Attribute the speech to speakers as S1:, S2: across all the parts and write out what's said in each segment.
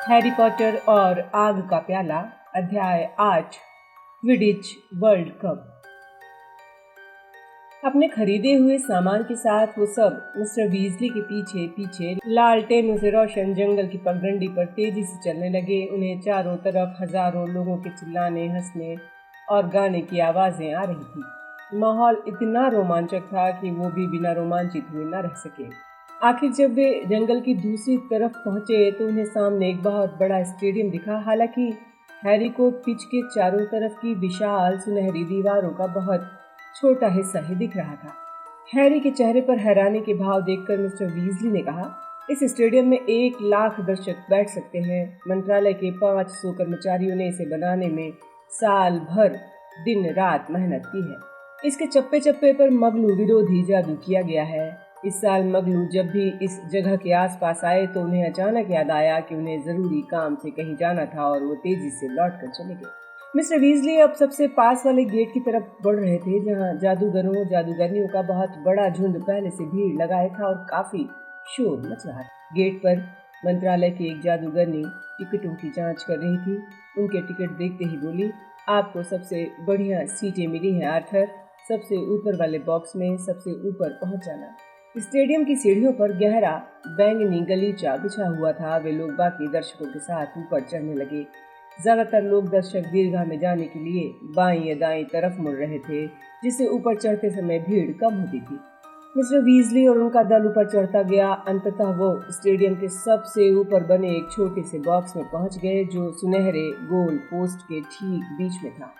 S1: Harry Potter और आग का प्याला, अध्याय 8, क्विडिच वर्ल्ड कप। अपने खरीदे हुए सामान के साथ वो सब मिस्टर वीजली के पीछे पीछे लालटेनों से रोशन जंगल की पगडंडी पर तेजी से चलने लगे। उन्हें चारों तरफ हजारों लोगों के चिल्लाने, हंसने और गाने की आवाजें आ रही थी। माहौल इतना रोमांचक था कि वो भी बिना रोमांचित हुए न रह सके। आखिर जब वे जंगल की दूसरी तरफ पहुंचे तो उन्हें सामने एक बहुत बड़ा स्टेडियम दिखा। हालांकि हैरी को पिच के चारों तरफ की विशाल सुनहरी दीवारों का बहुत छोटा हिस्सा ही दिख रहा था। हैरी के चेहरे पर हैरानी के भाव देखकर मिस्टर वीजली ने कहा, इस स्टेडियम में 1 लाख दर्शक बैठ सकते हैं। मंत्रालय के 500 कर्मचारियों ने इसे बनाने में साल भर दिन रात मेहनत की है। इसके चप्पे चप्पे पर मगलू विरोधी जादू किया गया है। इस साल मगलू जब भी इस जगह के आसपास आए तो उन्हें अचानक याद आया कि उन्हें जरूरी काम से कहीं जाना था और वो तेजी से लौट कर चले गए। मिस्टर वीजली अब सबसे पास वाले गेट की तरफ बढ़ रहे थे, जहां जादूगरों जादूगरनियों का बहुत बड़ा झुंड पहले से भीड़ लगाए था और काफी शोर मच रहा था। गेट पर मंत्रालय की एक जादूगरनी टिकटों की जांच कर रही थी। उनके टिकट देखते ही बोली, आपको सबसे बढ़िया सीटें मिली हैं आर्थर। सबसे ऊपर वाले बॉक्स में सबसे ऊपर पहुंच जाना। स्टेडियम की सीढ़ियों पर गहरा बैंगनी गलीचा बिछा हुआ था। वे लोग बाकी दर्शकों के साथ ऊपर चढ़ने लगे। ज्यादातर लोग दर्शक दीर्घा में जाने के लिए बाईं या दाईं तरफ मुड़ रहे थे, जिससे ऊपर चढ़ते समय भीड़ कम होती थी। मिस्टर वीजली और उनका दल ऊपर चढ़ता गया। अंततः वो स्टेडियम के सबसे ऊपर बने एक छोटे से बॉक्स में पहुंच गए, जो सुनहरे गोल पोस्ट के ठीक बीच में था।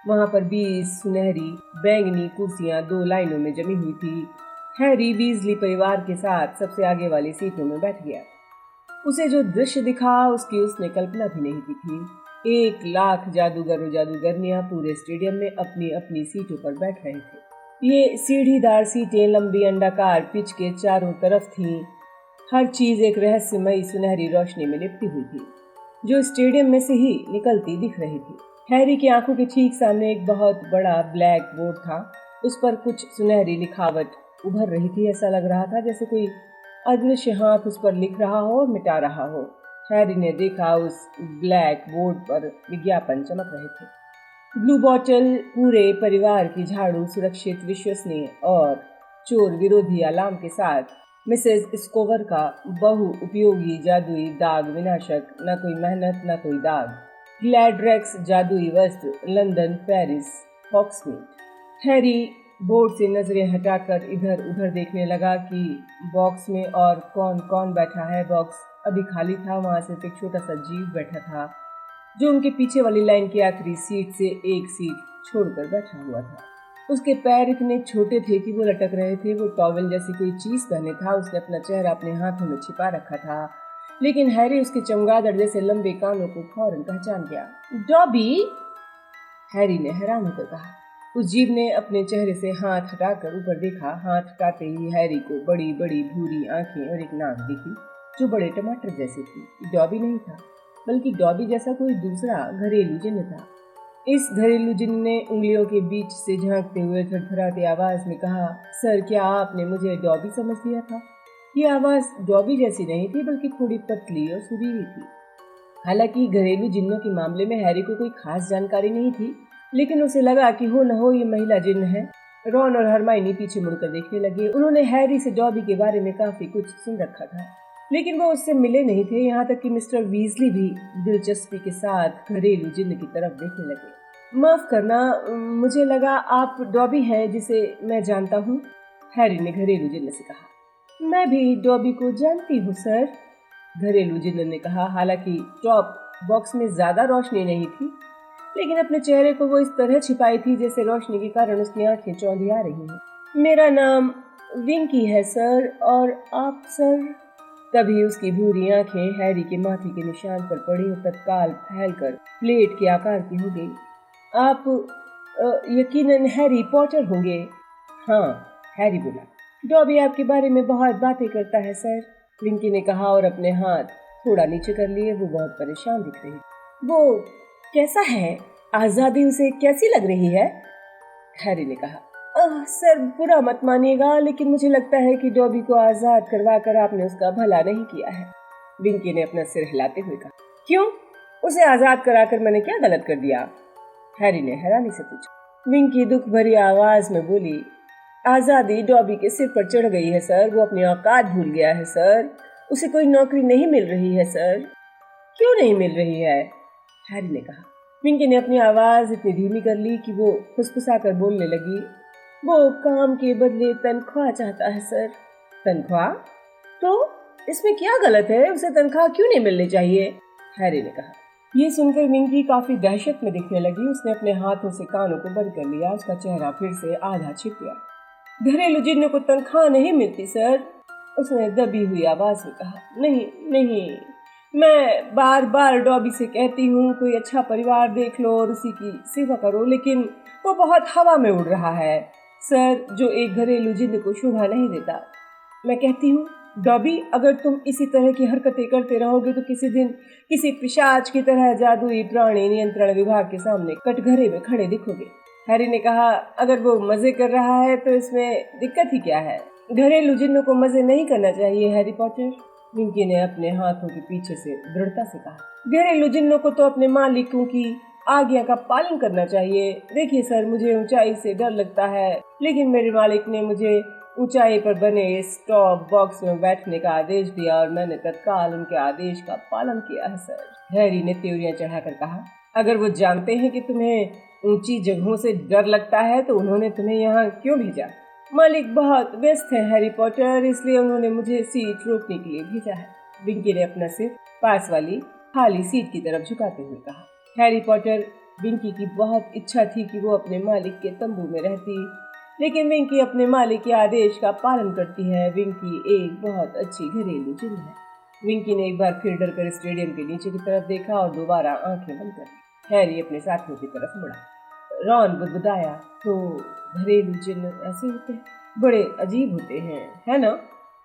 S1: वहां पर 20 सुनहरी बैंगनी कुर्सियां 2 लाइनों में जमी हुई थी। हैरी वीजली परिवार के साथ सबसे आगे वाली सीटों में बैठ गया। उसे जो दृश्य दिखा उसकी उसने कल्पना भी नहीं की थी। 1 लाख जादूगर और जादूगरनियां पूरे स्टेडियम में अपनी अपनी सीटों पर बैठ रहे थे। ये सीढ़ीदार सीटें लंबी अंडाकार पिच के चारों तरफ थीं। हर चीज एक रहस्यमयी सुनहरी रोशनी में लिपटी हुई थी, जो स्टेडियम में से ही निकलती दिख रही थी। हैरी की आंखों के ठीक सामने एक बहुत बड़ा ब्लैक बोर्ड था। उस पर कुछ सुनहरी लिखावट उभर रही थी। ऐसा लग रहा था जैसे कोई अदृश्य हाथ उस पर लिख रहा हो और मिटा रहा हो। हैरी ने देखा, उस ब्लैक बोर्ड पर विज्ञापन चमक रहे थे। ब्लू बॉटल पूरे परिवार की झाड़ू, सुरक्षित, विश्वसनीय और चोर विरोधी अलार्म के साथ। मिसेस स्कोवर का बहु उपयोगी जादुई दाग विनाशक, न कोई मेहनत न कोई दाग। ग्लैड्रेक्स जादुई वस्त्र, लंदन, पेरिस, हॉक्समीड। हैरी बोर्ड से नजरें हटाकर इधर उधर देखने लगा कि बॉक्स में और कौन कौन बैठा है। बॉक्स अभी खाली था। वहां सिर्फ एक छोटा सा जीव बैठा था, जो उनके पीछे वाली लाइन की आखिरी सीट से एक सीट छोड़कर बैठा हुआ था। उसके पैर इतने छोटे थे कि वो लटक रहे थे। वो टॉवेल जैसी कोई चीज पहने था। उसने अपना चेहरा अपने हाथों में छिपा रखा था, लेकिन हैरी उसके चमगादड़ जैसे लंबे कानों को फौरन पहचान गया। डॉबी, हैरी ने हैरान होकर कहा। उस जीव ने अपने चेहरे से हाथ हटाकर ऊपर देखा। हाथ हटाते ही हैरी को बड़ी बड़ी भूरी आंखें और एक नाक दिखी, जो बड़े टमाटर जैसे थी। डॉबी नहीं था, बल्कि डॉबी जैसा कोई दूसरा घरेलू जिन्न था। इस घरेलू जिन्न ने उंगलियों के बीच से झांकते हुए थरथराती आवाज में कहा, सर, क्या आपने मुझे डॉबी समझ लिया था? ये आवाज डॉबी जैसी नहीं थी, बल्कि थोड़ी पतली और सुरीली थी। हालांकि घरेलू जिन्नों के मामले में हैरी को कोई खास जानकारी नहीं थी, लेकिन उसे लगा कि हो न हो ये महिला जिन्न है। रॉन और हरमाइनी पीछे मुड़कर देखने लगे। उन्होंने हैरी से डॉबी के बारे में काफी कुछ सुन रखा था, लेकिन वो उससे मिले नहीं थे। यहाँ तक कि मिस्टर वीजली भी दिलचस्पी के साथ घरेलू जिन्न की तरफ देखने लगे। माफ करना, मुझे लगा आप डॉबी हैं जिसे मैं जानता हूँ, हैरी ने घरेलू जिन्न से कहा। मैं भी डॉबी को जानती हूँ सर, घरेलू जिन्न ने कहा। हालांकि टॉप बॉक्स में ज्यादा रोशनी नहीं थी, लेकिन अपने चेहरे को वो इस तरह छिपाई थी जैसे रोशनी के कारण उसकी आंखें चौंधिया रही हैं। मेरा नाम विंकी है सर, और आप सर? तभी उसकी भूरी आंखें हैरी के माथे के निशान पर पड़ी और तत्काल फैलकर प्लेट के आकार की हो गई। आप यकीनन हैरी पॉटर होंगे। हाँ, हैरी बोला। डॉबी आपके बारे में बहुत बातें करता है सर, विंकी ने कहा और अपने हाथ थोड़ा नीचे कर लिए। वो बहुत परेशान दिख रही। वो कैसा है? आजादी उसे कैसी लग रही है? हैरी ने कहा। सर, बुरा मत मानिएगा, लेकिन मुझे लगता है कि डॉबी को आजाद करवा कर आपने उसका भला नहीं किया है, विंकी ने अपना सिर हिलाते हुए कहा। क्यों? उसे आजाद कराकर मैंने क्या गलत कर दिया? हैरी ने हैरानी से पूछा। विंकी दुख भरी आवाज में बोली, आजादी डॉबी के सिर पर चढ़ गई है सर। वो अपनी औकात भूल गया है सर। उसे कोई नौकरी नहीं मिल रही है सर। क्यों नहीं मिल रही है? हैरी ने कहा। विंकी ने अपनी आवाज इतनी धीमी कर ली कि वो फुसफुसाकर बोलने लगी, वो काम के बदले तनख्वाह चाहता है सर। तनख्वाह? तो इसमें क्या गलत है? उसे तनख्वाह क्यों नहीं मिलनी चाहिए? हैरी ने कहा। ये सुनकर विंकी काफी दहशत में दिखने लगी। उसने अपने हाथों से कानों को बंद कर लिया। उसका चेहरा फिर से आधा छिप गया। घरेलू जिन्नों को तनख्वाह नहीं मिलती सर, उसने दबी हुई आवाज में कहा। नहीं नहीं, मैं बार बार डॉबी से कहती हूँ कोई अच्छा परिवार देख लो और उसी की सेवा करो, लेकिन वो बहुत हवा में उड़ रहा है सर, जो एक घरेलू जिन्न को शोभा नहीं देता। मैं कहती हूँ डॉबी, अगर तुम इसी तरह की हरकतें करते रहोगे तो किसी दिन किसी पिशाच की तरह जादुई प्राणी नियंत्रण विभाग के सामने कटघरे में खड़े दिखोगे। हैरी ने कहा, अगर वो मजे कर रहा है तो इसमें दिक्कत ही क्या है? घरेलू जिन्नों को मजे नहीं करना चाहिए हैरी पॉटर, विंकी ने अपने हाथों के पीछे से दृढ़ता से कहा। घरेलू जिन्नों को तो अपने मालिकों की आज्ञा का पालन करना चाहिए। देखिए सर, मुझे ऊंचाई से डर लगता है, लेकिन मेरे मालिक ने मुझे ऊंचाई पर बने स्टॉप बॉक्स में बैठने का आदेश दिया और मैंने तत्काल उनके आदेश का पालन किया है सर, हैरी ने त्योरियां चढ़ाकर कहा। अगर वो जानते हैं कि तुम्हें ऊंची जगहों से डर लगता है तो उन्होंने तुम्हें यहाँ क्यों भेजा? मालिक बहुत व्यस्त है हैरी पॉटर, इसलिए उन्होंने मुझे सीट रोकने के लिए भेजा है, विंकी ने अपना सिर पास वाली खाली सीट की तरफ झुकाते हुए कहा। हैरी पॉटर, विंकी की बहुत इच्छा थी कि वो अपने मालिक के तंबू में रहती, लेकिन विंकी अपने मालिक के आदेश का पालन करती है। विंकी एक बहुत अच्छी घरेलू जिन्न है। विंकी ने एक बार फिर डरकर स्टेडियम के नीचे की तरफ देखा और दोबारा आंखें बंद कर हैरी अपने साथियों की तरफ मुड़ा। रॉन बुदबुदाया, तो घरेलू जिन्न ऐसे होते हैं, बड़े अजीब होते हैं, है ना?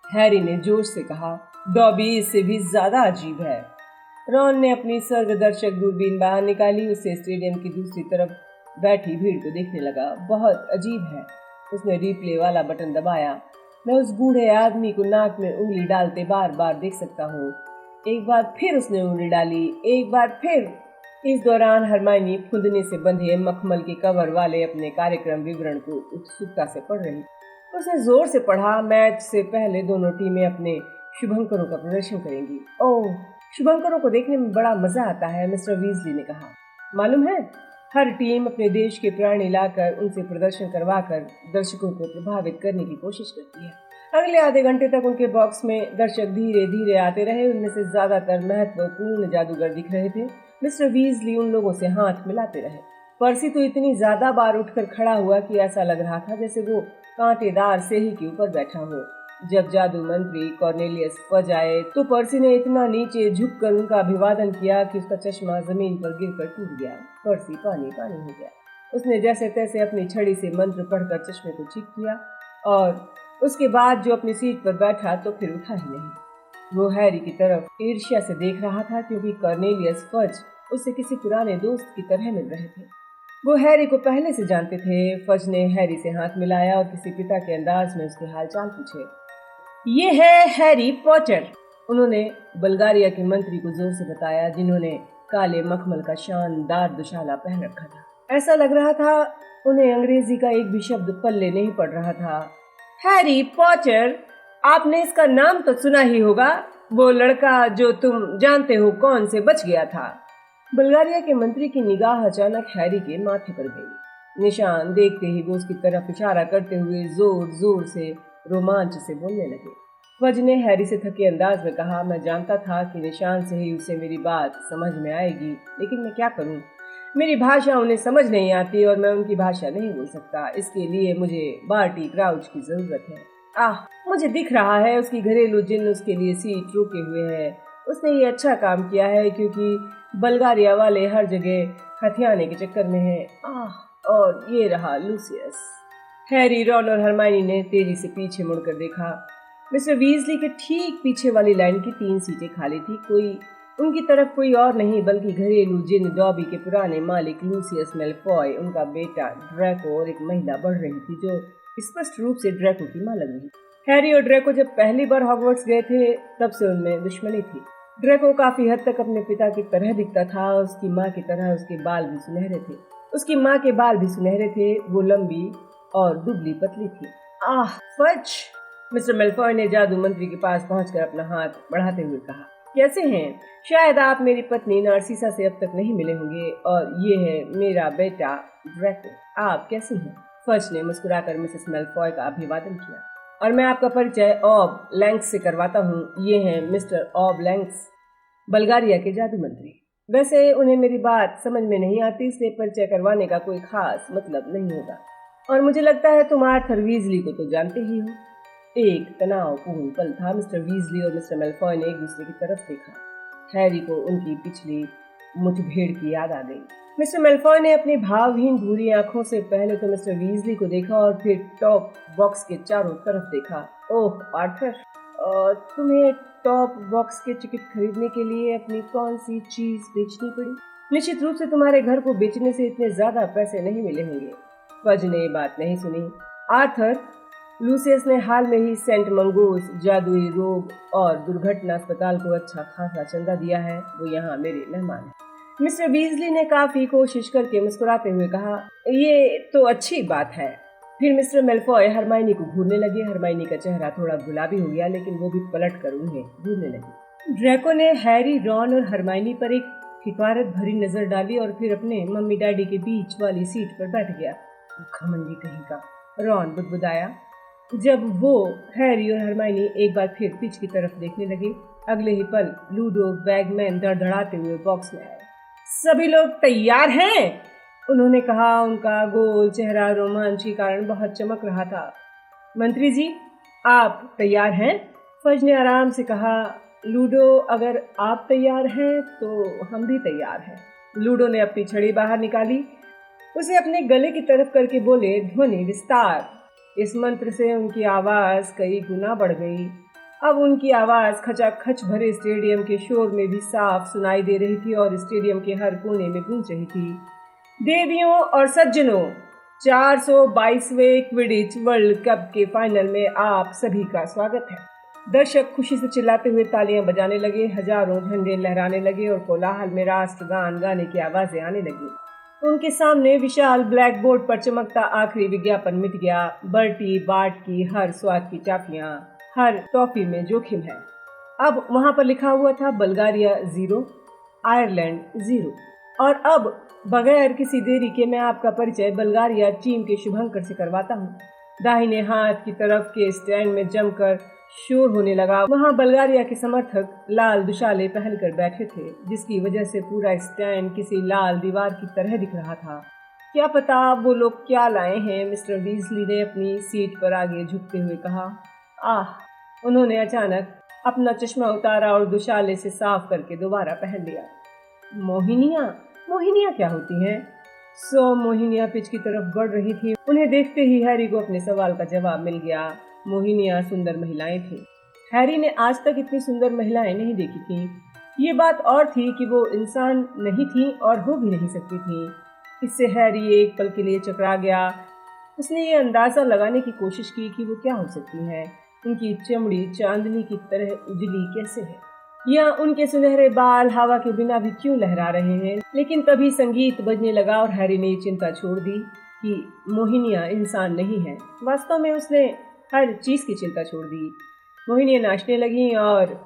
S1: हैरी ने जोश से कहा। डॉबी इससे भी ज्यादा अजीब है। रॉन ने अपनी सर्वदर्शक दूरबीन बाहर निकाली। उससे स्टेडियम की दूसरी तरफ बैठी भीड़ को देखने लगा। बहुत अजीब है। उसने रिप्ले वाला बटन दबाया। मैं उस बूढ़े आदमी को नाक में उंगली डालते बार बार देख सकता हूँ। एक बार फिर उसने उंगली डाली, एक बार फिर। इस दौरान हरमाइनी फुदने से बंधे मखमल के कवर वाले अपने कार्यक्रम विवरण को उत्सुकता से पढ़ रही। उसने जोर से पढ़ा, मैच से पहले दोनों टीमें अपने शुभंकरों का प्रदर्शन करेंगी। ओह, शुभंकरों को देखने में बड़ा मजा आता है, मिस्टर वीजली ने कहा। मालूम है, हर टीम अपने देश के प्राणी लाकर उनसे प्रदर्शन करवाकर दर्शकों को प्रभावित करने की कोशिश करती है। अगले आधे घंटे तक उनके बॉक्स में दर्शक धीरे धीरे आते रहे। उनमें से ज्यादातर महत्वपूर्ण जादूगर दिख रहे थे। मिस्टर वीजली उन लोगों से हाथ मिलाते रहे। पर्सी तो इतनी ज्यादा बार उठकर खड़ा हुआ कि ऐसा लग रहा था जैसे वो कांटेदार सेही के ऊपर बैठा हो। जब जादू मंत्री कॉर्नेलियस फज आए तो पर्सी ने इतना नीचे झुककर उनका अभिवादन किया कि उसका चश्मा जमीन पर गिरकर टूट गया। पर्सी पानी पानी हो गया। उसने जैसे तैसे अपनी छड़ी से मंत्र पढ़कर चश्मे को ठीक किया और उसके बाद जो अपनी सीट पर बैठा तो फिर उठा ही नहीं। वो हैरी की तरफ ईर्ष्या से देख रहा था क्योंकि कॉर्नेलियस फज उससे किसी पुराने दोस्त की तरह मिल रहे थे। वो हैरी को पहले से जानते थे। फज ने हैरी से हाथ मिलाया और किसी पिता के अंदाज में उसके हालचाल पूछे। ये है हैरी पॉटर, उन्होंने बल्गारिया के मंत्री को जोर से बताया, जिन्होंने काले मखमल का शानदार दुशाला पहन रखा था। ऐसा लग रहा था उन्हें अंग्रेजी का एक भी शब्द पल्ले नहीं पड़ रहा था। हैरी पॉटर, आपने इसका नाम तो सुना ही होगा, वो लड़का जो तुम जानते हो कौन से बच गया था। बल्गारिया के मंत्री की निगाह अचानक हैरी के माथे पर गई। निशान देखते ही वो उसकी तरफ इशारा करते हुए जोर जोर से रोमांच से बोलने लगे। फज ने हैरी से थके अंदाज में कहा, मैं जानता था कि निशान से ही उसे मेरी बात समझ में आएगी, लेकिन मैं क्या करूं? मेरी भाषा उन्हें समझ नहीं आती और मैं उनकी भाषा नहीं बोल सकता। इसके लिए मुझे बार्टी क्राउच की जरूरत है। मुझे दिख रहा है उसकी घरेलू जिन्न उसके लिए सीट रोके हुए है। उसने ये अच्छा काम किया है क्योंकि बल्गारिया वाले हर जगह हथियाने के चक्कर में हैं। और ये रहा लूसियस। हैरी, रॉन और हरमाइनी ने तेजी से पीछे मुड़कर देखा। मिस्टर वीजली के ठीक पीछे वाली लाइन की 3 सीटें खाली थी। उनकी तरफ कोई और नहीं बल्कि घरेलू जिन्न डॉबी के पुराने मालिक लूसियस मेलफॉय, उनका बेटा ड्रैको और एक महिला बढ़ रही थी जो स्पष्ट रूप से ड्रैको की मां लग रही। हैरी और ड्रैको जब पहली बार हॉगवर्ट्स गए थे तब से उनमें दुश्मनी थी। ड्रैको काफी हद तक अपने पिता की तरह दिखता था। उसकी माँ की तरह उसके बाल भी सुनहरे थे। उसकी माँ के बाल भी सुनहरे थे। वो लंबी और दुबली पतली थी। आह फज! मिस्टर मेलफॉय ने जादू मंत्री के पास पहुंचकर अपना हाथ बढ़ाते हुए कहा, कैसे हैं? शायद आप मेरी पत्नी नार्सिसा से अब तक नहीं मिले होंगे, और ये है मेरा बेटा ड्रैको। आप कैसे हैं? फज ने मुस्कुराकर मिसेस मेलफॉय का अभिवादन किया। और मैं आपका परिचय ऑब लैंक्स से करवाता हूँ। ये हैं मिस्टर ऑब लैंक्स, बल्गारिया के जादू मंत्री। वैसे उन्हें मेरी बात समझ में नहीं आती, इसलिए परिचय करवाने का कोई खास मतलब नहीं होगा। और मुझे लगता है तुम आर्थर वीजली को तो जानते ही हो। एक तनावपूर्ण पल था। मिस्टर वीजली और मिस्टर मेलफॉय ने एक दूसरे की तरफ देखा। हैरी को उनकी पिछली मुठभेड़ की याद आ गई। मिस्टर मेलफॉय ने अपनी भावहीन भूरी आंखों से पहले तो मिस्टर वीजली को देखा और फिर टॉप बॉक्स के चारों तरफ देखा। ओह आर्थर, तुम्हें टॉप बॉक्स के टिकट खरीदने के लिए अपनी कौन सी चीज बेचनी पड़ी? निश्चित रूप से तुम्हारे घर को बेचने से इतने ज्यादा पैसे नहीं मिले होंगे। फज ने ये बात नहीं सुनी। आर्थर, लूसियस ने हाल में ही सेंट मंगोस जादुई रोग और दुर्घटना अस्पताल को अच्छा खासा चंदा दिया है। वो यहाँ मेरे मेहमान हैं। मिस्टर बीजली ने काफी कोशिश करके मुस्कुराते हुए कहा, ये तो अच्छी बात है। फिर मिस्टर मेलफॉय हरमाइनी को घूरने लगे। हरमाइनी का चेहरा थोड़ा गुलाबी हो गया, लेकिन वो भी पलट कर उन्हें घूरने लगी। ड्रैको ने हैरी, रॉन और हरमाइनी पर एक हिकारत भरी नजर डाली और फिर अपने मम्मी डैडी के बीच वाली सीट पर बैठ गया। घमंडी कहीं का, रॉन बुदबुदाया जब वो, हैरी और हरमाइनी एक बार फिर पिच की तरफ देखने लगे। अगले ही पल लूडो बैगमैन धड़धड़ाते हुए बॉक्स में आए। सभी लोग तैयार हैं? उन्होंने कहा। उनका गोल चेहरा रोमांच के कारण बहुत चमक रहा था। मंत्री जी, आप तैयार हैं? फज ने आराम से कहा। लूडो, अगर आप तैयार हैं तो हम भी तैयार हैं। लूडो ने अपनी छड़ी बाहर निकाली, उसे अपने गले की तरफ करके बोले, ध्वनि विस्तार। इस मंत्र से उनकी आवाज कई गुना बढ़ गई। अब उनकी आवाज खचाखच भरे स्टेडियम के शोर में भी साफ सुनाई दे रही थी और स्टेडियम के हर कोने में गूंज रही थी। देवियों और सज्जनों, 422वें क्विडिच वर्ल्ड कप के फाइनल में आप सभी का स्वागत है। दर्शक खुशी से चिल्लाते हुए तालियां बजाने लगे, हजारों झंडे लहराने लगे और कोलाहल में राष्ट्रगान गाने की आवाजें आने लगी। उनके सामने विशाल ब्लैक बोर्ड पर चमकता आखिरी विज्ञापन मिट गया। बर्टी बाट की हर स्वाद की चाफियां, हर टॉफी में जोखिम है। अब वहां पर लिखा हुआ था बल्गारिया 0, आयरलैंड 0। और अब बगैर किसी देरी के मैं आपका परिचय बल्गारिया टीम के शुभंकर से करवाता हूँ। दाहिने हाथ की तरफ के स्टैंड में जमकर शोर होने लगा। वहां बल्गारिया के समर्थक लाल दुशाले पहनकर बैठे थे, जिसकी वजह से पूरा स्टैंड किसी लाल दीवार की तरह दिख रहा था। क्या पता वो लोग क्या लाए हैं? मिस्टर वीजली ने अपनी सीट पर आगे झुकते हुए कहा। आह! उन्होंने अचानक अपना चश्मा उतारा और दुशाले से साफ करके दोबारा पहन लिया। मोहिनियाँ क्या होती हैं? 100 मोहिनियाँ पिच की तरफ बढ़ रही थी। उन्हें देखते ही हैरी को अपने सवाल का जवाब मिल गया। मोहिनियाँ सुंदर महिलाएं थीं। हैरी ने आज तक इतनी सुंदर महिलाएं नहीं देखी थीं। ये बात और थी कि वो इंसान नहीं थी और हो भी नहीं सकती थी। इससे हैरी एक पल के लिए चकरा गया। उसने ये अंदाजा लगाने की कोशिश की कि वो क्या हो सकती हैं। उनकी चमड़ी चांदनी की तरह उजली कैसे है, या उनके सुनहरे बाल हवा के बिना भी क्यों लहरा रहे हैं। लेकिन तभी संगीत बजने लगा और हैरी ने चिंता छोड़ दी कि मोहिनियाँ इंसान नहीं है। वास्तव में उसने हर चीज की चिंता छोड़ दी। मोहिनियाँ नाचने लगी और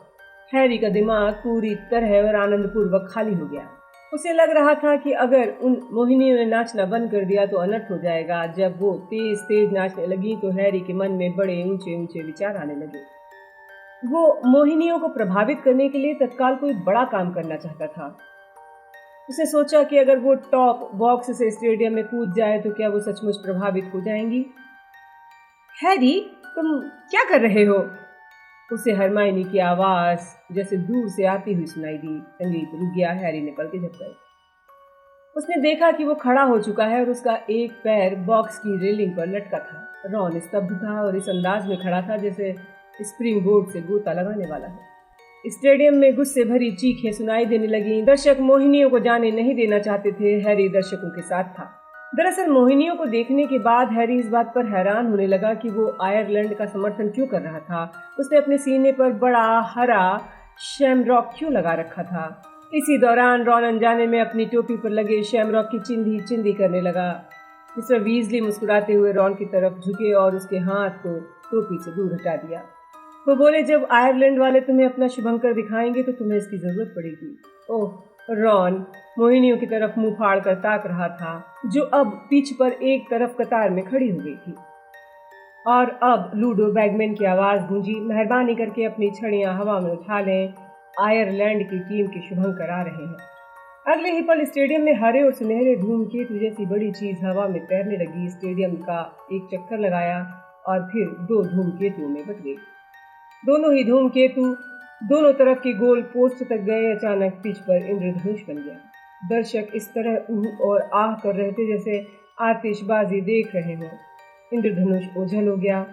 S1: हैरी का दिमाग पूरी तरह और आनंदपूर्वक खाली हो गया। उसे लग रहा था कि अगर उन मोहिनियों ने नाचना बंद कर दिया तो अनर्थ हो जाएगा। जब वो तेज तेज नाचने लगी तो हैरी के मन में बड़े ऊंचे ऊंचे विचार आने लगे। वो मोहिनियों को प्रभावित करने के लिए तत्काल कोई बड़ा काम करना चाहता था। उसने सोचा कि अगर वो टॉप बॉक्स से स्टेडियम में कूद जाए तो क्या वो सचमुच प्रभावित हो जाएंगी। हैरी, तुम क्या कर रहे हो? उसे हरमाइनी की आवाज जैसे दूर से आती हुई सुनाई दी। संगीत रुक गया। हैरी ने पलकें झपकाई। उसने देखा कि वो खड़ा हो चुका है और उसका एक पैर बॉक्स की रेलिंग पर लटका था। रॉन स्तब्ध था और इस अंदाज में खड़ा था जैसे स्प्रिंग बोर्ड से गोता लगाने वाला है। स्टेडियम में गुस्से भरी चीखें सुनाई देने लगी। दर्शक मोहिनियों को जाने नहीं देना चाहते थे। हैरी दर्शकों के साथ था। दरअसल मोहिनियों को देखने के बाद हैरी इस बात पर हैरान होने लगा कि वो आयरलैंड का समर्थन क्यों कर रहा था। उसने अपने सीने पर बड़ा हरा शैमरॉक क्यों लगा रखा था। इसी दौरान रॉन अनजाने में अपनी टोपी पर लगे शैमरॉक की चिंदी चिंदी करने लगा। मिस्टर वीजली मुस्कुराते हुए रॉन की तरफ झुके और उसके हाथ को टोपी से दूर हटा दिया। वो बोले, जब आयरलैंड वाले तुम्हें अपना शुभंकर दिखाएंगे तो तुम्हें इसकी जरूरत पड़ेगी। ओह। रॉन मोहिनियों की तरफ मुंह फाड़ कर ताक रहा था, जो अब पिच पर एक तरफ कतार में खड़ी हो गई थी। और अब लूडो बैगमैन की आवाज गूंजी, मेहरबानी करके अपनी छड़ियां हवा में उठा लें, आयरलैंड की टीम के शुभंकर आ रहे हैं। अगले ही पल स्टेडियम में हरे और सुनहरे धूमकेतु जैसी बड़ी चीज हवा में तैरने लगी। स्टेडियम का एक चक्कर लगाया और फिर 2 धूमकेतुओं में बट गई। दोनों ही धूमकेतु दोनों तरफ के गोल पोस्ट तक गए। अचानक पिच पर इंद्रधनुष बन गया। दर्शक इस तरह ऊह और आह कर रहे थे जैसे आतिशबाजी देख रहे हों। इंद्रधनुष ओझल हो गया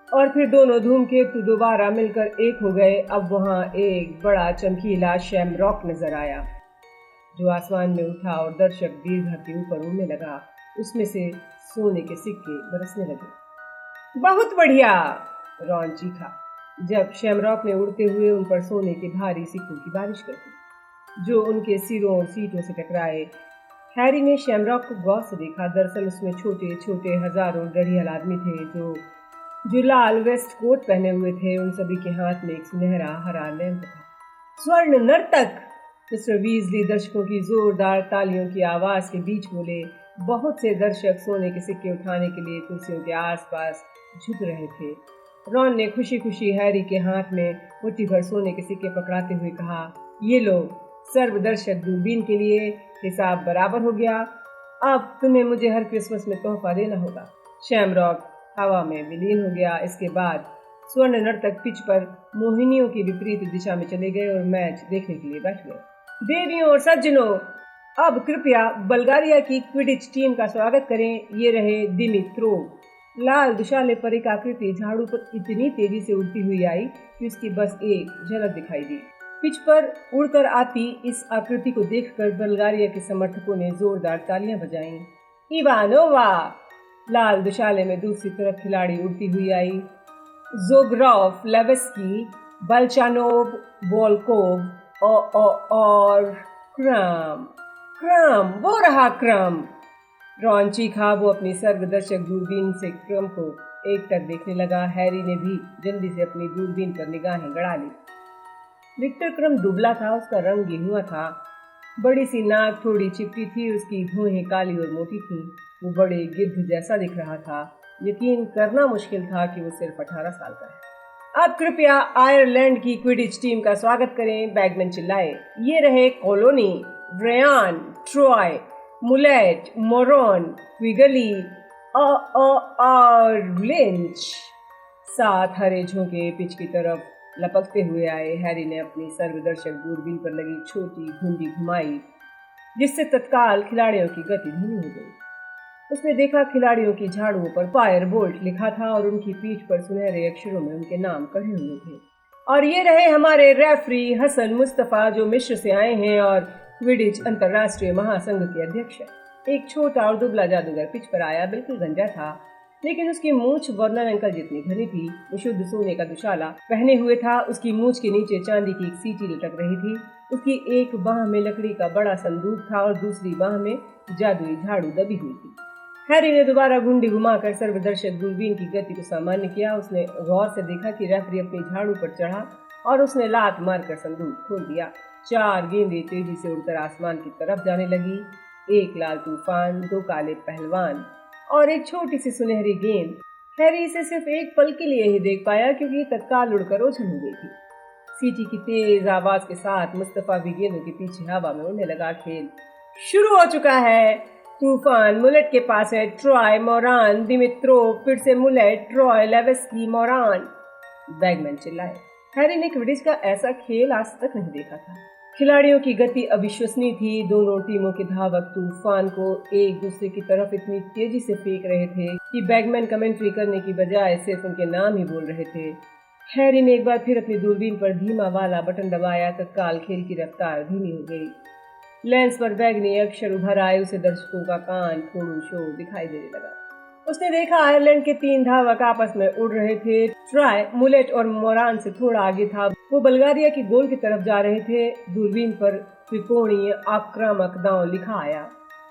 S1: और फिर दोनों धूमकेतु दोबारा मिलकर एक हो गए। अब वहां एक बड़ा चमकीला शैमरॉक नजर आया जो आसमान में उठा और दर्शक दीर्घा के ऊपर उड़ने लगा। उसमें से सोने के सिक्के बरसने लगे। बहुत बढ़िया, रॉन चीखा जब शैमरॉक ने उड़ते हुए उन पर सोने के भारी सिक्कों की बारिश कर दी जो उनके सिरों और सीटों से टकराए। हैरी ने शैमरॉक को गौर से देखा। दरअसल उसमें छोटे छोटे हजारों डरियल आदमी थे जो लाल वेस्ट कोट पहने हुए थे। उन सभी के हाथ में एक सुनहरा हरा लैंप था। स्वर्ण नर्तक, मिस्टर वीजली दर्शकों की जोरदार तालियों की आवाज के बीच बोले। बहुत से दर्शक सोने के सिक्के उठाने के लिए कुर्सियों के आसपास झुक रहे थे। रॉन ने खुशी खुशी हैरी के हाथ में मुट्ठी भर सोने के सिक्के पकड़ाते हुए कहा, ये लो, सर्वदर्शक दूरबीन के लिए हिसाब बराबर हो गया। अब तुम्हें मुझे हर क्रिसमस में तोहफा देना होगा। शैमरॉक हवा में विलीन हो गया। इसके बाद स्वर्ण नर्तक पिच पर मोहिनियों की विपरीत दिशा में चले गए और मैच देखने के लिए बैठ गए। देवियों और सज्जनों, अब कृपया बल्गारिया की क्विडिच टीम का स्वागत करें। ये रहे दिमित्रोव। लाल दुशाले पर एक आकृति झाड़ू पर इतनी तेजी से उड़ती हुई आई कि उसकी बस एक झलक दिखाई दी। पिच पर उड़कर आती इस आकृति को देखकर बल्गारिया के समर्थकों ने जोरदार तालियां बजाईं। इवानोवा। लाल दुशाले में दूसरी तरफ खिलाड़ी उड़ती हुई आई। जोग्राफ, लेवेस्की, बल्चानोव, वोल्कोव और क्रम। वो रहा क्रम। रॉन चीखा। वो अपनी सर्वदर्शक दूरबीन से क्रम को एकटक देखने लगा। हैरी ने भी जल्दी से अपनी दूरबीन पर निगाहें गड़ा ली। विक्टर क्रम दुबला था, उसका रंग गेहुआ था, बड़ी सी नाक थोड़ी चिपटी थी, उसकी भौहें काली और मोटी थीं। वो बड़े गिद्ध जैसा दिख रहा था। यकीन करना मुश्किल था कि वो सिर्फ 18 साल का है। अब कृपया आयरलैंड की क्विडिच टीम का स्वागत करें, बैगमैन चिल्लाए। ये रहे कॉलोनी, Bryan, Troy, Mullet, Moran, Quigley और लिंच। 7 हरे झोंके पिच की तरफ लपकते हुए आए। हैरी ने अपनी सर्वदर्शक दूरबीन पर लगी छोटी घुंडी घुमाई जिससे तत्काल खिलाड़ियों की गति धीमी हो गई। उसने देखा खिलाड़ियों की झाड़ुओं पर फायर बोल्ट लिखा था और उनकी पीठ पर सुनहरे अक्षरों में उनके नाम कढ़े हुए थे। और ये रहे हमारे रेफरी हसन मुस्तफा जो मिस्र से आए हैं और क्विडिच अंतर्राष्ट्रीय महासंघ के अध्यक्ष है। एक छोटा और दुबला जादूगर पिच पर आया। बिल्कुल गंजा था, लेकिन उसकी मूंछ वर्नन अंकल जितनी घनी थी। वो शुद्ध सोने का दुशाला पहने हुए था। उसकी मूंछ के नीचे चांदी की एक सीटी लटक रही थी। उसकी एक बाह में लकड़ी का बड़ा संदूक था और दूसरी बाह में जादुई झाड़ू दबी हुई थी। हैरी ने दोबारा घुंडी घुमाकर सर्वदर्शक दूरबीन की गति को सामान्य किया। उसने गौर से देखा कि रेफरी अपनी झाड़ू पर चढ़ा और उसने लात मारकर संदूक खोल दिया। 4 गेंदें तेजी से उड़कर आसमान की तरफ जाने लगी। एक लाल तूफान, 2 काले पहलवान और एक छोटी सी सुनहरी गेंद। हैरी इसे सिर्फ एक पल के लिए ही देख पाया क्योंकि तत्काल उड़कर ओझल हो गई थी। सीटी की तेज आवाज के साथ मुस्तफा भी गेंदों के पीछे हवा में उड़ने लगा। खेल शुरू हो चुका है। तूफान मुलेट के पास है। ट्रॉय, मोरान, दिमित्रोव, फिर से मुलेट, ट्रॉय, लेवेस्की, मोरान। बैगमैन चिल्लाए। हैरी ने क्विडिच का ऐसा खेल आज तक नहीं देखा था। खिलाड़ियों की गति अविश्वसनीय थी। दोनों टीमों के धावक तूफान को एक दूसरे की तरफ इतनी तेजी से फेंक रहे थे कि बैगमैन कमेंट्री करने की बजाय सिर्फ उनके नाम ही बोल रहे थे। हैरी ने एक बार फिर अपनी दूरबीन पर धीमा वाला बटन दबाया। तत्काल खेल की रफ्तार धीमी हो गई। लेंस पर बैगनी अक्षर उभर आए। उसे दर्शकों का कान फोड़ू शो दिखाई देने लगा। उसने देखा आयरलैंड के 3 धावक आपस में उड़ रहे थे। ट्रॉय मुलेट और मोरान से थोड़ा आगे था। वो बल्गारिया की गोल की तरफ जा रहे थे। दूरबीन पर त्रिकोणीय आक्रामक दांव लिखा आया।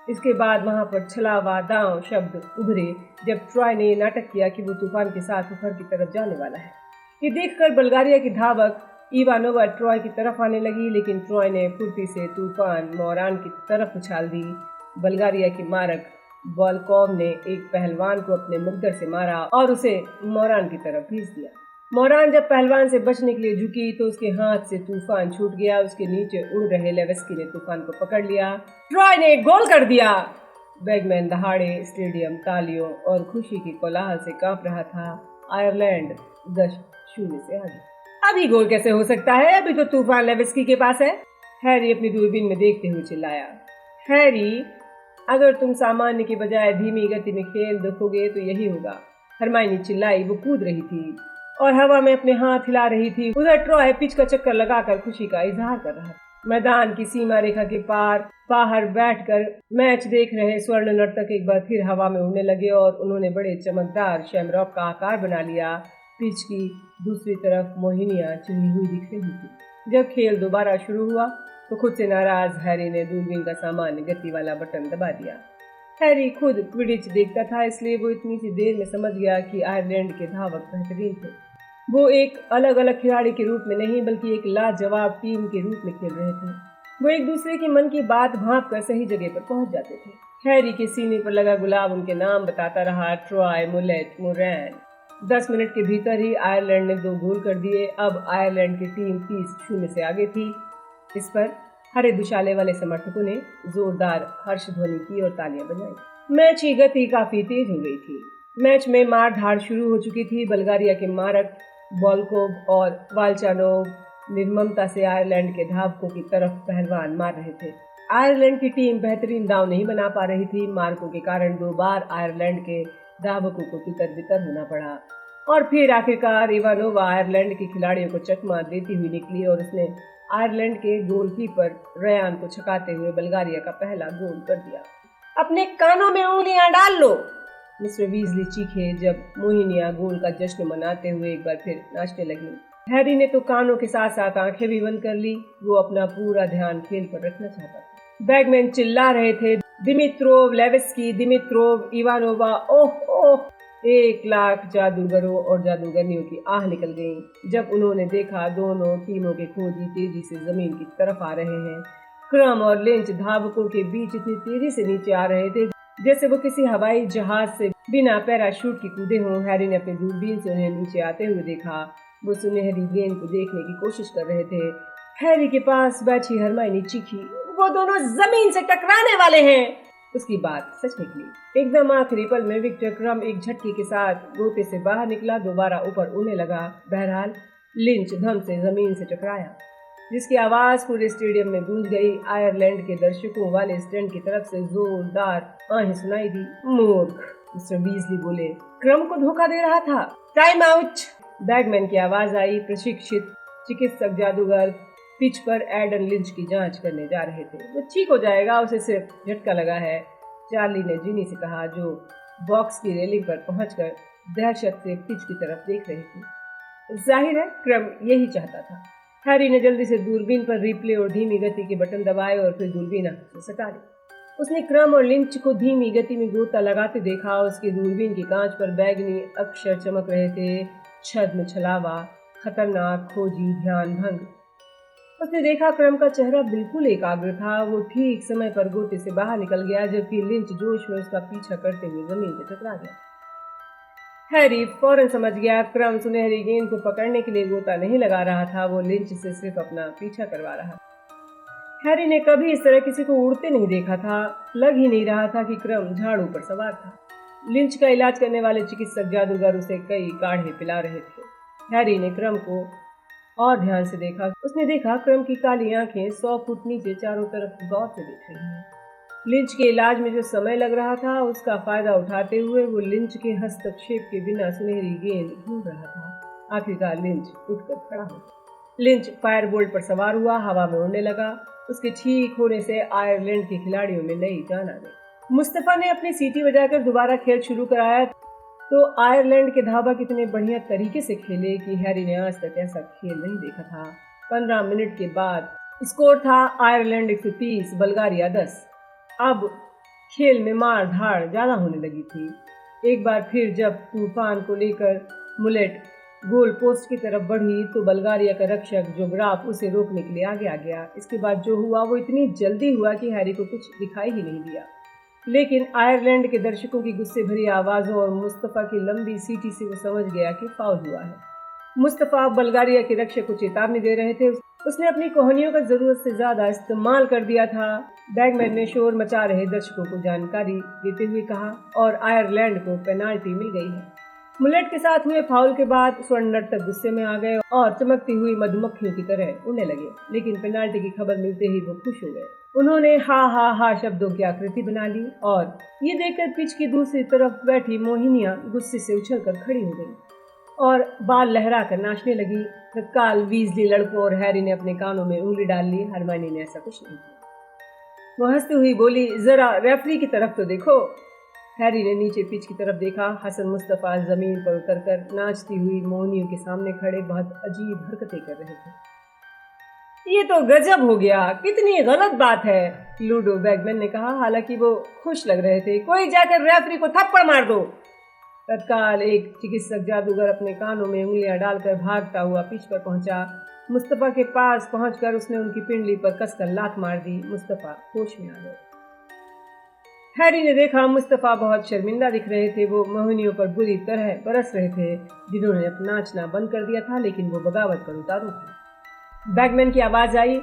S1: इसके बाद वहां पर छलावा दांव शब्द उभरे जब ट्रॉय ने नाटक किया कि वो तूफान के साथ ऊपर की तरफ जाने वाला है। ये देखकर बल्गारिया की धावक इवानोवा ट्रॉय की तरफ आने लगी, लेकिन ट्रॉय ने फुर्ती से तूफान मोरान की तरफ उछाल दी। बल्गारिया की मारक वोल्कोव ने एक पहलवान को अपने मुद्गर से मारा और उसे मोरान की तरफ भेज दिया। मोरान जब पहलवान से बचने के लिए झुकी तो उसके हाथ से तूफान छूट गया। उसके नीचे उड़ रहे लेवेस्की ने तूफान को पकड़ लिया। ट्रॉय ने एक गोल कर दिया। बैगमैन दहाड़े। स्टेडियम तालियों और खुशी की कोलाहल से कांप रहा था। आयरलैंड 10-0 से आगे। अभी गोल कैसे हो सकता है? अभी तो तूफान लेवेस्की के पास है। हैरी अपनी दूरबीन में देखते हुए चिल्लाया। हैरी, अगर तुम सामान्य की बजाय धीमी गति में खेल देखोगे तो यही होगा। हरमाइनी चिल्लाई। वो कूद रही थी और हवा में अपने हाथ हिला रही थी। उधर ट्रॉय पिच का चक्कर लगाकर खुशी का इजहार कर रहा था। मैदान की सीमा रेखा के पार बाहर बैठकर मैच देख रहे स्वर्ण नर्तक एक बार फिर हवा में उड़ने लगे और उन्होंने बड़े चमकदार शैमरॉक का आकार बना लिया। पिच की दूसरी तरफ मोहिनियां चिड़ी हुई दिख रही थी। जब खेल दोबारा शुरू हुआ तो खुद से नाराज हैरी ने दूरबीन का सामान्य गति वाला बटन दबा दिया। हैरी खुद क्विडिच देखता था, इसलिए वो इतनी सी देर में समझ गया कि आयरलैंड के धावक बेहतरीन थे। वो एक अलग अलग खिलाड़ी के रूप में नहीं बल्कि एक लाजवाब टीम के रूप में खेल रहे थे। वो एक दूसरे के मन की बात भांप कर सही जगह पर पहुंच जाते थे। हैरी के सीने पर लगा गुलाब उनके नाम बताता रहा। Troy, mullet, मोरैन। 10 मिनट के भीतर ही आयरलैंड ने 2 गोल कर दिए। अब आयरलैंड की टीम 30-0 से आगे थी। इस पर हरे दुशाले वाले समर्थकों ने जोरदार हर्ष ध्वनि की और तालियां बजाई। मैच की गति काफी तेज हो गई थी। मैच में मार धाड़ शुरू हो चुकी थी। बल्गारिया के मारक वोल्कोव और वाल्चानोव निर्ममता से आयरलैंड के धावकों की तरफ पहलवान मार रहे थे। आयरलैंड की टीम बेहतरीन दांव नहीं बना पा रही थी। मार्कों के कारण 2 बार आयरलैंड के धावकों को तितर बितर होना पड़ा और फिर आखिरकार इवानोवा आयरलैंड के खिलाड़ियों को चकमा देती हुई निकली और उसने आयरलैंड के गोलकीपर रयान को छकाते हुए बल्गारिया का पहला गोल कर दिया। अपने कानों में उंगलियां डाल लो, मिस्टर वीजली चीखे जब मोहिनियां गोल का जश्न मनाते हुए एक बार फिर नाचने लगी। हैरी ने तो कानों के साथ साथ आंखें भी बंद कर ली। वो अपना पूरा ध्यान खेल पर रखना चाहता था। बैगमैन चिल्ला रहे थे, दिमित्रोव, लेवेस्की, दिमित्रोव, इवानोवा। ओह ओह! 1 लाख जादूगरों और जादूगरनियों की आह निकल गई जब उन्होंने देखा दोनों टीमों के खोजी तेजी से जमीन की तरफ आ रहे हैं। क्रम और लिंच धावकों के बीच इतनी तेजी से नीचे आ रहे थे जैसे वो किसी हवाई जहाज से बिना पैराशूट के कूदे हों। हैरी ने अपनी दूरबीन से उन्हें नीचे आते हुए देखा। वो सुनहरी गेंद को देखने की कोशिश कर रहे थे। हैरी के पास बैठी हरमाइनी चीखी, वो दोनों जमीन से टकराने वाले हैं। उसकी बात सच निकली। एकदम आखिरी पल में विक्टर क्रम एक झटके के साथ गोते से बाहर निकला, दोबारा ऊपर उड़ने लगा। बहरहाल लिंच धम से जमीन से टकराया, जिसकी आवाज पूरे स्टेडियम में गूंज गई। आयरलैंड के दर्शकों वाले स्टैंड की तरफ से जोरदार आहें सुनाई दी। मूर्ख, मिस्टर वीजली बोले, क्रम को धोखा दे रहा था। टाइम आउट, बैगमैन की आवाज आई। प्रशिक्षित चिकित्सक जादूगर पिच पर एडन लिंच की जांच करने जा रहे थे। वो ठीक हो जाएगा, उसे सिर्फ झटका लगा है, चार्ली ने जिनी से कहा, जो बॉक्स की रेलिंग पर पहुंचकर दहशत से पिच की तरफ देख रही थी। जाहिर है क्रम यही चाहता था। हैरी ने जल्दी से दूरबीन पर रिप्ले और धीमी गति के बटन दबाए और फिर दूरबीन आंखों से सटा ली। उसने क्रम और लिंच को धीमी गति में गोता लगाते देखा। उसकी दूरबीन की कांच पर बैगनी अक्षर चमक रहे थे। छद्म, छलावा, खतरनाक, खोजी, ध्यान भंग। उसने देखा क्रम का चेहरा बिल्कुल एकाग्र था। वो ठीक समय पर गोते से बाहर निकल गया, जबकि लिंच जोश में उसका पीछा करते हुए जमीन पर टकरा गया। हैरी फौरन समझ गया क्रम सुनहरी गेंद को पकड़ने के लिए गोता नहीं लगा रहा था, वो लिंच से सिर्फ अपना पीछा करवा रहा। हैरी ने कभी इस तरह किसी को उड़ते नहीं देखा था। लग ही नहीं रहा था कि क्रम झाड़ू पर सवार था। लिंच का इलाज करने वाले चिकित्सक जादूगर उसे कई काढ़े पिला रहे थे। हैरी ने क्रम को और ध्यान से देखा। उसने देखा क्रम की काली आंखें 100 फुट नीचे चारों तरफ गौर से देख रही हैं। लिंच के इलाज में जो समय लग रहा था उसका फायदा उठाते हुए वो लिंच के हस्तक्षेप के बिना सुनहरी गेंद ढूंढ रहा था। आखिरकार लिंच उठकर खड़ा हो गया। लिंच फायरबोल्ट पर सवार हुआ, हवा में उड़ने लगा। उसके ठीक होने से आयरलैंड के खिलाड़ियों में नई जान आ गई। मुस्तफ़ा ने अपनी सीटी बजाकर दोबारा खेल शुरू कराया तो आयरलैंड के धावक इतने बढ़िया तरीके से खेले कि हैरी ने आज तक ऐसा खेल नहीं देखा था। 15 मिनट के बाद स्कोर था आयरलैंड 130, बुल्गारिया 10। अब खेल में मार धाड़ ज़्यादा होने लगी थी। एक बार फिर जब तूफान को लेकर मुलेट गोल पोस्ट की तरफ बढ़ी तो बुल्गारिया का रक्षक जोग्राफ उसे रोकने के लिए आगे आ गया। इसके बाद जो हुआ वो इतनी जल्दी हुआ कि हैरी को कुछ दिखाई ही नहीं दिया, लेकिन आयरलैंड के दर्शकों की गुस्से भरी आवाज़ों और मुस्तफ़ा की लंबी सीटी से वो समझ गया कि फाउल हुआ है। मुस्तफ़ा बुल्गारिया के रक्षक को चेतावनी दे रहे थे। उसने अपनी कोहनियों का ज़रूरत से ज़्यादा इस्तेमाल कर दिया था। बैगमैन ने शोर मचा रहे दर्शकों को जानकारी देते हुए कहा और आयरलैंड को पेनाल्टी मिल गई है। मुलेट के साथ हुए फाउल के बाद स्वर्ण नर्तक गुस्से में आ गए और चमकती हुई मधुमक्खियों की तरह उड़ने लगे, लेकिन पेनाल्टी की खबर मिलते ही वो खुश हो गए। उन्होंने हा हा हा शब्दों की आकृति बना ली और ये देखकर पिच की दूसरी तरफ बैठी मोहिनियां गुस्से से उछलकर खड़ी हो गई और बाल लहरा कर नाचने लगी। तत्काल वीजली लड़कों और हैरी ने अपने कानों में उंगली डाल ली। हरमाइनी ने ऐसा कुछ नहीं किया। वो हंसती हुई बोली, जरा रेफरी की तरफ तो देखो। हैरी ने नीचे पिच की तरफ देखा। हसन मुस्तफ़ा जमीन पर उतरकर नाचती हुई मोहनियों के सामने खड़े बहुत अजीब हरकतें कर रहे थे। ये तो गजब हो गया, कितनी गलत बात है, लूडो बैगमैन ने कहा। हालांकि वो खुश लग रहे थे। कोई जाकर रेफरी को थप्पड़ मार दो। तत्काल एक चिकित्सक जादूगर अपने कानों में उंगलियां डालकर भागता हुआ पिच पर पहुंचा। मुस्तफ़ा के पास पहुंचकर उसने उनकी पिंडली पर कसकर लात मार दी। मुस्तफ़ा होश में आ गए। हैरी ने देखा मुस्तफ़ा बहुत शर्मिंदा दिख रहे थे। वो मोहिनियों पर बुरी तरह बरस रहे थे जिन्होंने अपना नाचना बंद कर दिया था, लेकिन वो बगावत कर उतारू थे। बैगमैन की आवाज़ आई,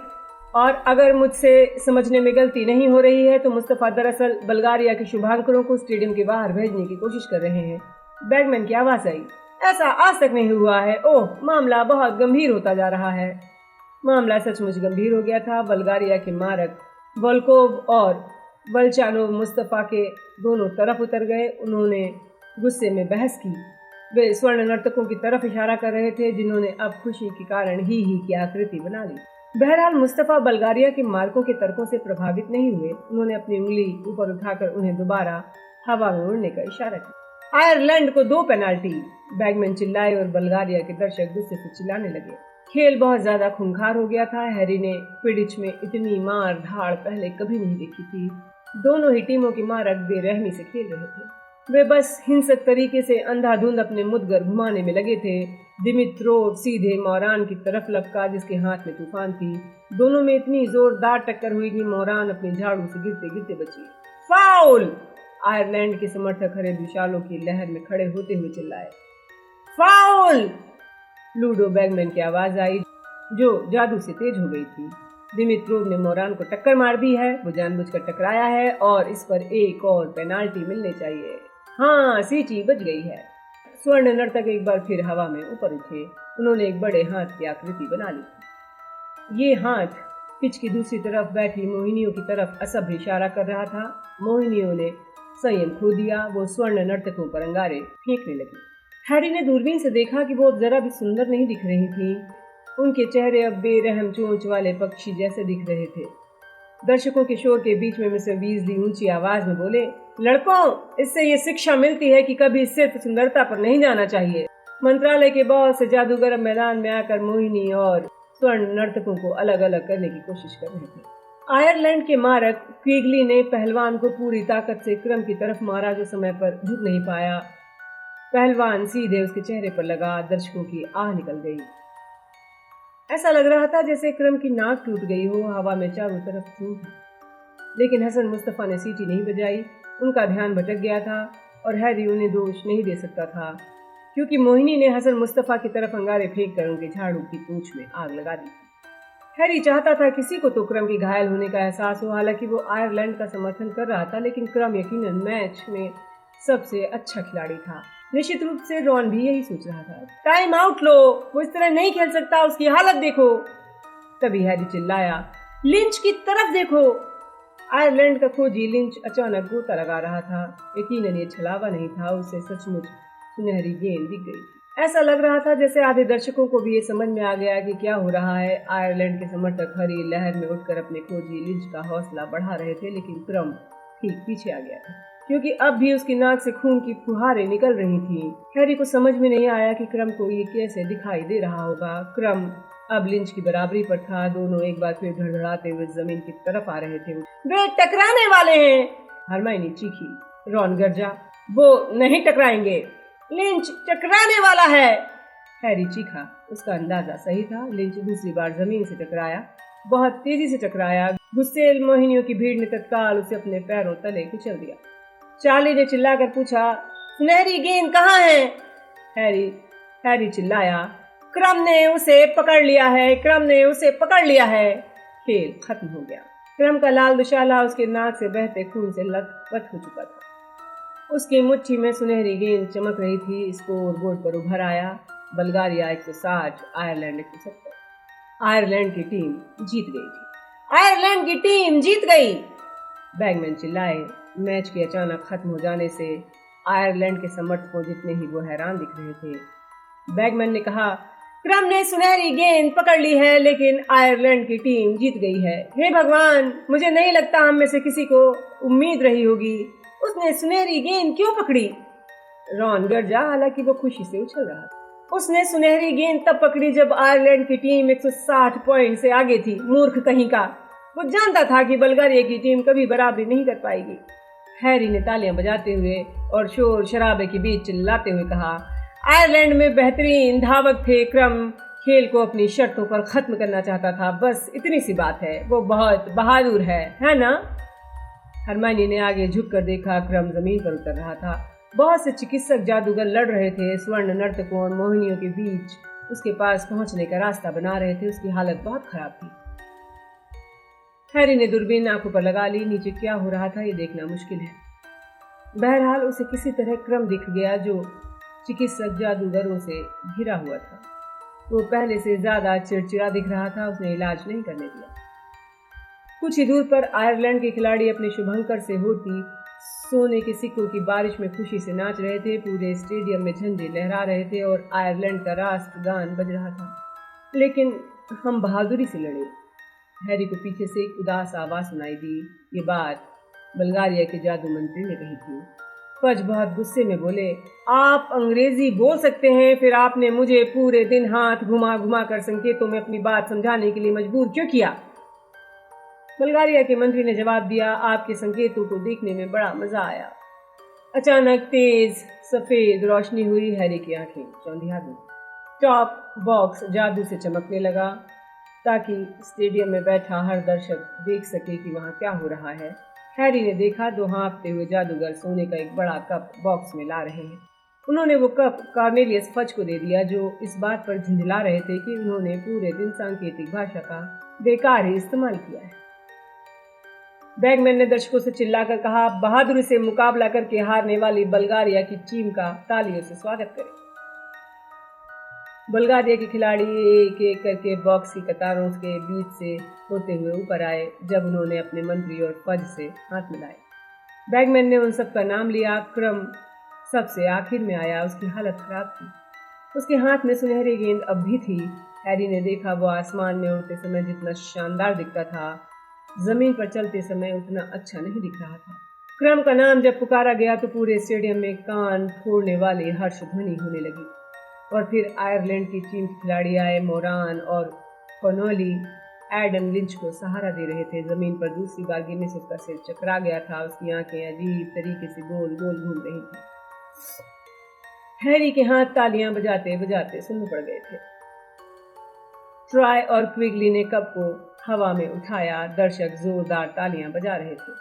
S1: और अगर मुझसे समझने में गलती नहीं हो रही है तो मुस्तफ़ा दरअसल बुल्गारिया के शुभांकरों को स्टेडियम के बाहर भेजने की कोशिश कर रहे हैं। बैगमैन की आवाज़ आई, ऐसा आज तक नहीं हुआ है। ओह, मामला बहुत गंभीर होता जा रहा है। मामला सचमुच गंभीर हो गया था। बुल्गारिया के मारक वोल्कोव और वल्चानोव मुस्तफ़ा के दोनों तरफ उतर गए। उन्होंने गुस्से में बहस की। वे स्वर्ण नर्तकों की तरफ इशारा कर रहे थे जिन्होंने अब खुशी के कारण ही की आकृति बना ली। बहरहाल मुस्तफ़ा बुल्गारिया के मार्कों के तर्कों से प्रभावित नहीं हुए। उन्होंने अपनी उंगली ऊपर उठाकर उन्हें दोबारा हवा में उड़ने का इशारा किया। आयरलैंड को 2 पेनाल्टी, बैगमैन चिल्लाए और बुल्गारिया के दर्शक गुस्से से चिल्लाने लगे। खेल बहुत ज्यादा खूंखार हो गया था। हैरी ने क्विडिच में इतनी मार धाड़ पहले कभी नहीं देखी थी। दोनों ही टीमों की मारक बेरहमी से खेल रहे थे। वे बस हिंसक तरीके से अंधाधुंध अपने मुदगर घुमाने में लगे थे। दिमित्रोव सीधे मोरान की तरफ लपका जिसके हाथ में तूफान थी। दोनों में इतनी जोरदार टक्कर हुई कि मोरान अपने झाड़ू से गिरते गिरते बची। फाउल! आयरलैंड के समर्थक हरे दुशालों की लहर में खड़े होते हुए चिल्लाए। फाउल! लूडो बैगमैन की आवाज आई जो जादू से तेज हो गई थी। दिमित्रोव ने मोरान को टक्कर मार दी है। वो जानबूझकर टकराया है और इस पर एक और पेनाल्टी मिलने चाहिए। हाँ, सीटी बच गई है। स्वर्ण नर्तक एक बार फिर हवा में ऊपर उठे। उन्होंने एक बड़े हाथ की आकृति बना ली। ये हाथ पिच की दूसरी तरफ बैठी मोहिनियों की तरफ असभ्य इशारा कर रहा था। मोहिनियों ने संयम खो दिया। वो स्वर्ण नर्तकों पर अंगारे फेंकने लगी। हैरी ने दूरबीन से देखा कि वो अब जरा भी सुंदर नहीं दिख रही थी। उनके चेहरे अब बेरहम चोंच वाले पक्षी जैसे दिख रहे थे। दर्शकों के शोर के बीच में मिस्टर वीजली ऊंची आवाज में बोले, लड़कों, इससे ये शिक्षा मिलती है कि कभी सिर्फ सुंदरता पर नहीं जाना चाहिए। मंत्रालय के बहुत से जादूगर मैदान में आकर मोहिनी और स्वर्ण नर्तकों को अलग अलग करने की कोशिश कर रहे थे। आयरलैंड के मारक क्विगली ने पहलवान को पूरी ताकत से क्रम की तरफ मारा जो समय पर झुक नहीं पाया। पहलवान सीधे उसके चेहरे पर लगा। दर्शकों की आह निकल गई। ऐसा लग रहा था जैसे क्रम की नाक टूट गई हो। हवा में चारों तरफ धूम था, लेकिन हसन मुस्तफ़ा ने सीटी नहीं बजाई। उनका ध्यान भटक गया था और हैरी उन्हें दोष नहीं दे सकता था क्योंकि मोहिनी ने हसन मुस्तफ़ा की तरफ अंगारे फेंककर उनके झाड़ू की पूंछ में आग लगा दी। हैरी चाहता था किसी को तो क्रम के घायल होने का एहसास हो। हालांकि वो आयरलैंड का समर्थन कर रहा था, लेकिन क्रम यकीनन मैच में सबसे अच्छा खिलाड़ी था। निश्चित रूप से रॉन भी यही सोच रहा था। टाइम आउट लो, वो इस तरह नहीं खेल सकता, उसकी हालत देखो। तभी हैरी चिल्लाया, लिंच की तरफ देखो। आयरलैंड का खोजी लिंच अचानक गोता लगा रहा था। यकीनन ये छलावा नहीं था, उसे सचमुच सुनहरी गेंद दिख गई थी। ऐसा लग रहा था जैसे आधे दर्शकों को भी ये समझ में आ गया कि क्या हो रहा है। आयरलैंड के समर्थक हरी लहर में उठकर अपने खोजी लिंच का हौसला बढ़ा रहे थे, लेकिन क्रम ठीक पीछे आ गया था, क्योंकि अब भी उसकी नाक से खून की फुहारें निकल रही थीं। हैरी को समझ में नहीं आया कि क्रम को ये कैसे दिखाई दे रहा होगा। क्रम अब लिंच की बराबरी पर था। दोनों एक बार फिर धड़धड़ाते हुए जमीन की तरफ आ रहे थे। वे टकराने वाले हैं, हरमाइनी चीखी। रॉन गरजा, वो नहीं टकराएंगे, लिंच टकराने वाला है, हैरी चीखा। उसका अंदाजा सही था। लिंच दूसरी बार जमीन से टकराया, बहुत तेजी से टकराया। गुस्सेल मोहिनियों की भीड़ ने तत्काल उसे अपने पैरों तले कुचल दिया। चार्ली ने चिल्लाकर पूछा, सुनहरी गेंद कहाँ है? हैरी चिल्लाया, क्रम ने उसे पकड़ लिया है, क्रम ने उसे पकड़ लिया है। खेल खत्म हो गया। क्रम का लाल दुशाला उसके नाक से बहते खून से लथपथ हो चुका था। उसकी मुट्ठी में सुनहरी गेंद चमक रही थी। स्कोर बोर्ड पर उभर आया, बल्गारिया 160, आयरलैंड 170। आयरलैंड की टीम जीत गई थी। आयरलैंड की टीम जीत गई, बैगमैन चिल्लाए। मैच के अचानक खत्म हो जाने से आयरलैंड के समर्थकों जितने ही वो हैरान दिख रहे थे। बैगमैन ने कहा, क्रम ने सुनहरी गेंद पकड़ ली है, लेकिन आयरलैंड की टीम जीत गई है। हे भगवान, मुझे नहीं लगता हम में से किसी को उम्मीद रही होगी। उसने सुनहरी गेंद क्यों पकड़ी? रॉन गरजा, हालांकि वो खुशी से उछल रहा था। उसने सुनहरी गेंद तब पकड़ी जब आयरलैंड की टीम 160 पॉइंट से आगे थी। मूर्ख कहीं का, वो जानता था कि बल्गारिया की टीम कभी बराबरी नहीं कर पाएगी। हैरी ने तालियां बजाते हुए और शोर शराबे के बीच चिल्लाते हुए कहा, आयरलैंड में बेहतरीन धावक थे। क्रम खेल को अपनी शर्तों पर खत्म करना चाहता था, बस इतनी सी बात है। वो बहुत बहादुर है ना? हरमाइनी ने आगे झुककर देखा। क्रम जमीन पर उतर रहा था। बहुत से चिकित्सक जादूगर लड़ रहे थे। स्वर्ण नर्तकों और मोहिनियों के बीच उसके पास पहुंचने का रास्ता बना रहे थे। उसकी हालत बहुत खराब थी। हैरी ने दूरबीन आंखों पर लगा ली। नीचे क्या हो रहा था ये देखना मुश्किल है। बहरहाल उसे किसी तरह क्रम दिख गया, जो चिकित्सक जादूगरों से घिरा हुआ था। वो पहले से ज्यादा चिड़चिड़ा दिख रहा था। उसने इलाज नहीं करने दिया। कुछ ही दूर पर आयरलैंड के खिलाड़ी अपने शुभंकर से होती सोने के सिक्कों की बारिश में खुशी से नाच रहे थे। पूरे स्टेडियम में झंडे लहरा रहे थे और आयरलैंड का राष्ट्रगान बज रहा था। लेकिन हम बहादुरी से लड़े, हैरी को पीछे से एक उदास आवाज सुनाई दी। ये बात बल्गारिया के जादू मंत्री ने कही थी। फज बहुत गुस्से में बोले, आप अंग्रेजी बोल सकते हैं, फिर आपने मुझे पूरे दिन हाथ घुमा घुमा कर संकेतों में अपनी बात समझाने के लिए मजबूर क्यों किया? बल्गारिया के मंत्री ने जवाब दिया, आपके संकेतों को देखने में बड़ा मजा आया। अचानक तेज सफेद रोशनी हुई। हैरी की आंखें चौंधिया गईं। टॉप बॉक्स जादू से चमकने लगा ताकि स्टेडियम में बैठा हर दर्शक देख सके कि वहां क्या हो रहा है। हैरी ने देखा, 2 हाँफते हुए जादूगर सोने का एक बड़ा कप बॉक्स में ला रहे हैं। उन्होंने वो कप कॉर्नेलियस फज को दे दिया, जो इस बात पर झुंझला रहे थे कि उन्होंने पूरे दिन सांकेतिक भाषा का बेकार ही इस्तेमाल किया है। बैगमैन ने दर्शकों से चिल्लाकर कहा, बहादुरी से मुकाबला करके हारने वाली बल्गारिया की टीम का तालियों से स्वागत करें। बल्गारिया के खिलाड़ी एक एक करके बॉक्स की कतारों के बीच से होते हुए ऊपर आए। जब उन्होंने अपने मंत्री और फज से हाथ मिलाए, बैगमैन ने उन सब का नाम लिया। क्रम सबसे आखिर में आया। उसकी हालत खराब थी। उसके हाथ में सुनहरी गेंद अब भी थी। हैरी ने देखा, वो आसमान में उड़ते समय जितना शानदार दिखता था, जमीन पर चलते समय उतना अच्छा नहीं दिख रहा था। क्रम का नाम जब पुकारा गया तो पूरे स्टेडियम में कान फोड़ने वाली हर्ष ध्वनि होने लगी। और फिर आयरलैंड की टीम के खिलाड़ी आए। मोरान और कॉनोली एडन लिंच को सहारा दे रहे थे। जमीन पर दूसरी बार गिरने से उसका सिर चकरा गया था। उसकी आंखें अजीब तरीके से गोल गोल घूम रही थी। हैरी के हाथ तालियां बजाते बजाते सुन्न पड़ गए थे। ट्राय और क्विगली ने कप को हवा में उठाया। दर्शक जोरदार तालियां बजा रहे थे।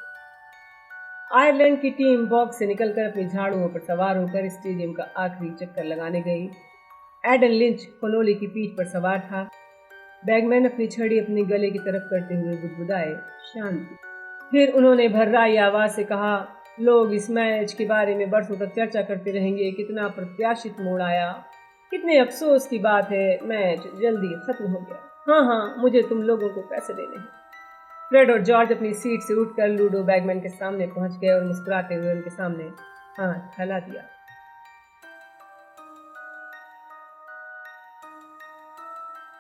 S1: आयरलैंड की टीम बॉक्स से निकलकर अपनी झाड़ुओं पर सवार होकर स्टेडियम का आखिरी चक्कर लगाने गई। एडन लिंच कॉनोली की पीठ पर सवार था। बैगमैन अपनी छड़ी अपने गले की तरफ करते हुए बुदबुदाए, शांति। फिर उन्होंने भर्राई आवाज से कहा, लोग इस मैच के बारे में बरसों तक चर्चा करते रहेंगे। कितना प्रत्याशित मोड़ आया, कितने अफसोस की बात है, मैच जल्दी खत्म हो गया। हाँ, मुझे तुम लोगों को पैसे देने हैं। फ्रेड और जॉर्ज अपनी सीट से उठकर लूडो बैगमैन के सामने पहुंच गए और मुस्कुराते हुए उनके सामने हाथ फैला दिया।